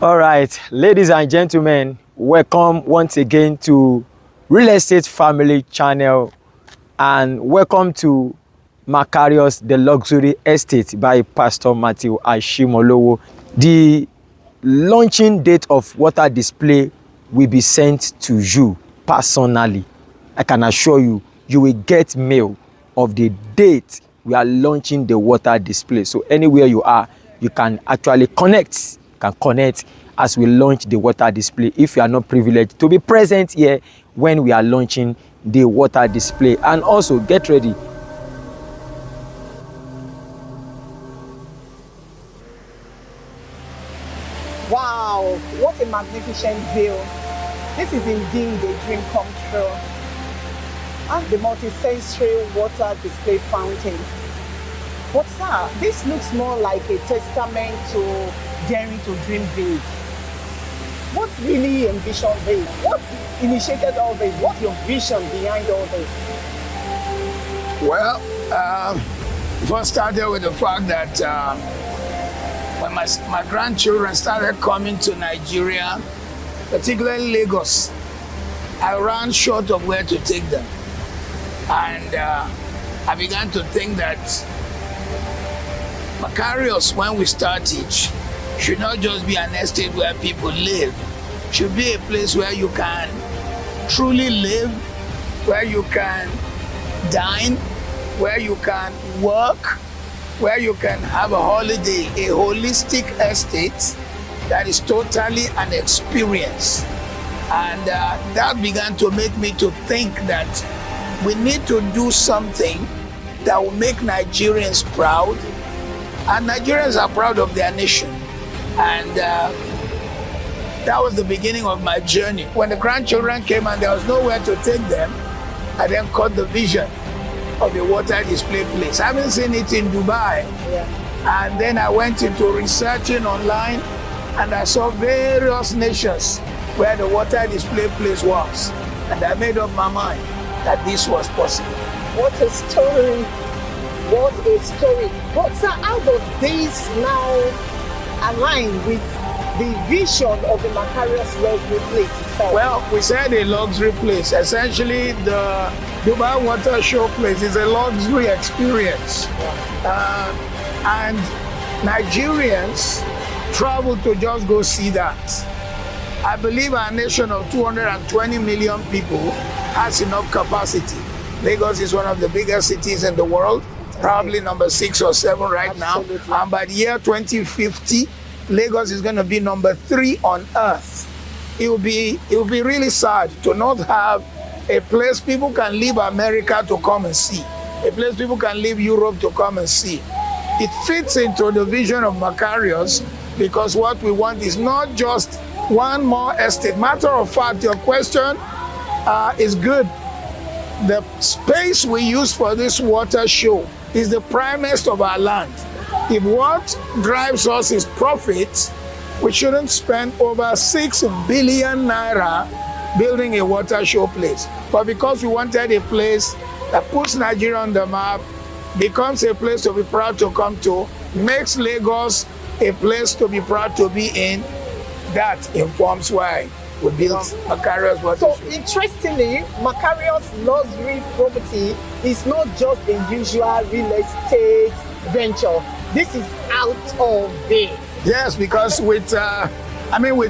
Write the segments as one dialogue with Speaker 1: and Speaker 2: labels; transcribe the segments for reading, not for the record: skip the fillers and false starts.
Speaker 1: All right, ladies and gentlemen, welcome once again to Real Estate Family Channel, and welcome to Makarios the Luxury Estate by Pastor Matthew Ashimolowo. The launching date of water display will be sent to you personally. I can assure you, you will get mail of the date we are launching the water display. So anywhere you are, you can actually connect as we launch the water display if you are not privileged to be present here when we are launching the water display. And also get ready.
Speaker 2: Wow, what a magnificent view. This is indeed a dream come true. And the multi-sensory water display fountain. But sir, this looks more like a testament to daring to dream big. What really envisioned this? What initiated all this? What's your vision behind all this?
Speaker 3: Well, first started with the fact that when my grandchildren started coming to Nigeria, particularly Lagos, I ran short of where to take them. And I began to think that Makarios, when we started, should not just be an estate where people live. Should be a place where you can truly live, where you can dine, where you can work, where you can have a holiday, a holistic estate that is totally an experience. And that began to make me to think that we need to do something that will make Nigerians proud. And Nigerians are proud of their nation. And that was the beginning of my journey. When the grandchildren came and there was nowhere to take them, I then caught the vision of the water display place. I haven't seen it in Dubai. Yeah. And then I went into researching online and I saw various nations where the water display place was. And I made up my mind that this was possible.
Speaker 2: What a story. What a story. But sir, how does this now align with the vision of the Makarios Luxury Place itself?
Speaker 3: Well, we said a luxury place. Essentially, the Dubai Water Show Place is a luxury experience. And Nigerians travel to just go see that. I believe our nation of 220 million people has enough capacity. Lagos is one of the biggest cities in the world, probably number 6 or 7 right
Speaker 2: Absolutely.
Speaker 3: now. And by the year 2050, Lagos is going to be number 3 on earth. It will be really sad to not have a place people can leave America to come and see, a place people can leave Europe to come and see. It fits into the vision of Makarios because what we want is not just one more estate. Matter of fact, your question is good. The space we use for this water show is the primest of our land. If what drives us is profit, we shouldn't spend over 6 billion naira building a water show place. But because we wanted a place that puts Nigeria on the map, becomes a place to be proud to come to, makes Lagos a place to be proud to be in, that informs why we built Makarios Water
Speaker 2: So
Speaker 3: Display.
Speaker 2: interestingly, Makarios Luxury Property is not just a usual real estate venture. This is out of it.
Speaker 3: Yes, because with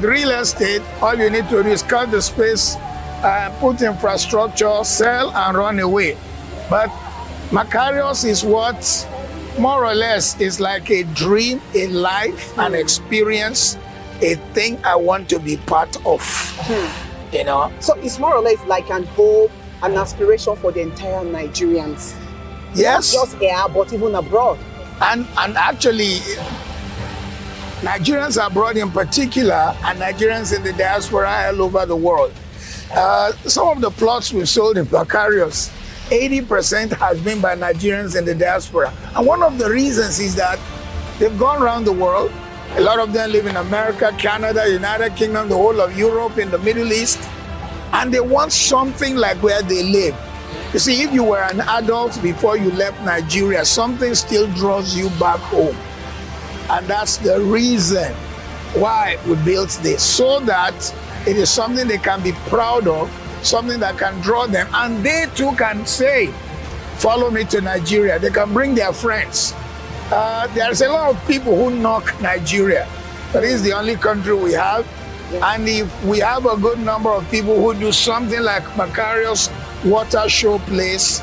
Speaker 3: real estate, all you need to do is cut the space, put infrastructure, sell and run away. But Makarios is what more or less is like a dream, a life, an experience, a thing I want to be part of. You know?
Speaker 2: So it's more or less like an hope, an aspiration for the entire Nigerians.
Speaker 3: Yes.
Speaker 2: Not just here, but even abroad.
Speaker 3: And actually, Nigerians abroad in particular, and Nigerians in the diaspora all over the world. Some of the plots we've sold in Makarios, 80% has been by Nigerians in the diaspora. And one of the reasons is that they've gone around the world. A lot of them live in America, Canada, United Kingdom, the whole of Europe, in the Middle East. And they want something like where they live. You see, if you were an adult before you left Nigeria, something still draws you back home. And that's the reason why we built this, so that it is something they can be proud of, something that can draw them, and they too can say, follow me to Nigeria. They can bring their friends. There's a lot of people who knock Nigeria, but this is the only country we have. And if we have a good number of people who do something like Makarios Water Place,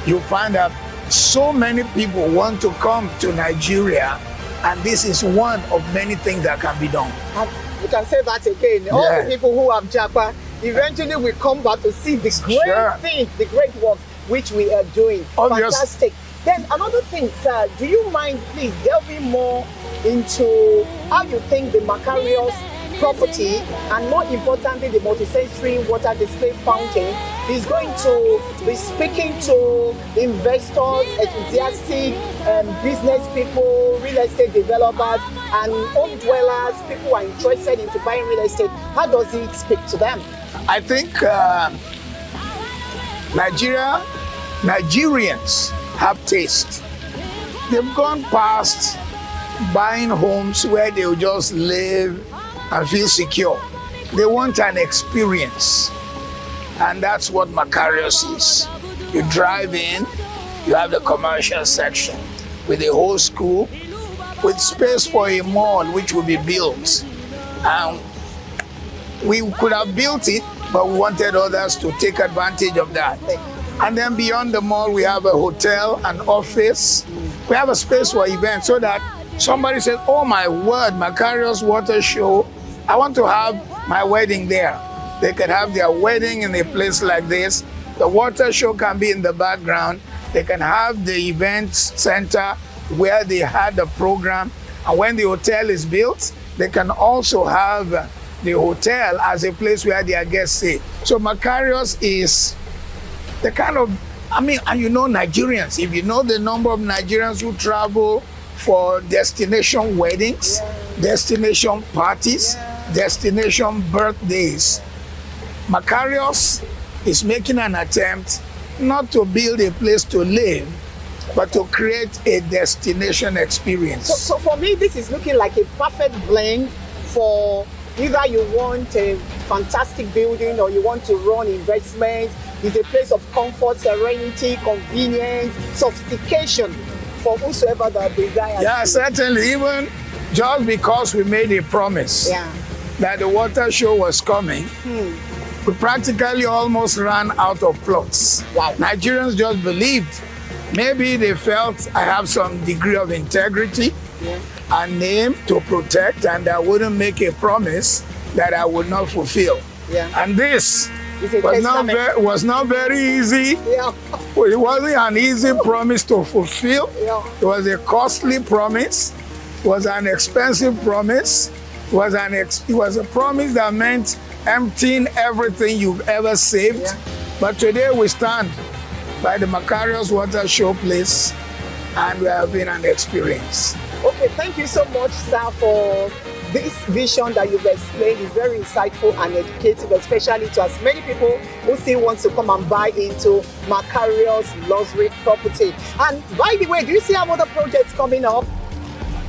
Speaker 3: you find that so many people want to come to Nigeria, and this is one of many things that can be done.
Speaker 2: And you can say that again. All the people who have Japa eventually will come back to see the great things, the great work which we are doing. Fantastic. Then another thing, sir, do you mind please delving more into how you think the Makarios property, and more importantly the multi-sensory water display fountain, is going to be speaking to investors, enthusiastic business people, real estate developers, and home dwellers, people who are interested into buying real estate? How does it speak to them?
Speaker 3: I think Nigerians have taste. They've gone past buying homes where they'll just live and feel secure. They want an experience, and that's what Makarios is. You drive in, you have the commercial section with a whole school, with space for a mall which will be built. We could have built it, but we wanted others to take advantage of that. And then beyond the mall, we have a hotel, an office. We have a space for events, so that somebody says, oh my word, Makarios Water Show, I want to have my wedding there. They can have their wedding in a place like this. The water show can be in the background. They can have the event center where they had the program. And when the hotel is built, they can also have the hotel as a place where their guests stay. So Makarios is the kind of, and you know Nigerians, if you know the number of Nigerians who travel for destination weddings, destination parties, destination birthdays, Makarios is making an attempt not to build a place to live, but to create a destination experience.
Speaker 2: So for me, this is looking like a perfect blend for either you want a fantastic building or you want to run investment. It's a place of comfort, serenity, convenience, sophistication for whosoever that desires.
Speaker 3: Yeah, certainly. Even just because we made a promise that the water show was coming, we practically almost ran out of plots.
Speaker 2: Wow.
Speaker 3: Nigerians just believed. Maybe they felt I have some degree of integrity and name to protect, and I wouldn't make a promise that I would not fulfill. And this was not very easy. It wasn't an easy promise to fulfill. It was a costly promise. It was an expensive promise. It was a promise that meant emptying everything you've ever saved. But today we stand by the Makarios Water Place, and we have been an experience.
Speaker 2: Okay, thank you so much, sir, for this vision that you've explained. Is very insightful and educative, especially to as many people who still want to come and buy into Makarios Luxury Property. And by the way, do you see our other projects coming up?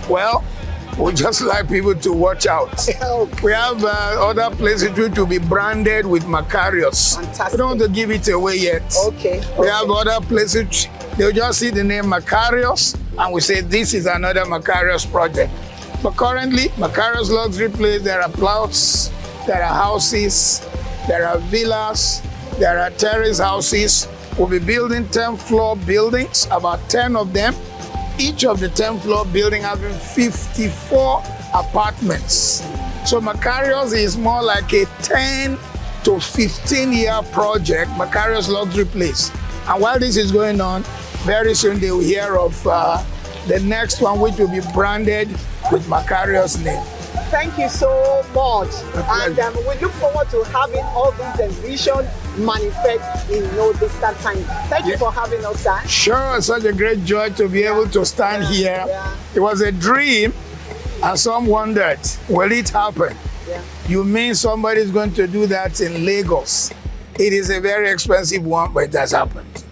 Speaker 3: Well, we just like people to watch out. We have other places which will be branded with Makarios.
Speaker 2: Fantastic.
Speaker 3: We don't want to give it away yet. We have other places, they'll just see the name Makarios, and we say this is another Makarios project. But currently, Makarios Luxury Place, there are plots, there are houses, there are villas, there are terrace houses. We'll be building 10-floor buildings, about 10 of them. Each of the 10-floor building having 54 apartments. So Makarios is more like a 10 to 15-year project, Makarios Luxury Place. And while this is going on, very soon they will hear of the next one, which will be branded with Makarios' name.
Speaker 2: Thank you so much. And we look forward to having all these envisions manifest in no distant time. Thank you for having us, sir.
Speaker 3: Sure, it's such a great joy to be able to stand here. It was a dream, and some wondered, will it happen? You mean somebody is going to do that in Lagos? It is a very expensive one, but it has happened.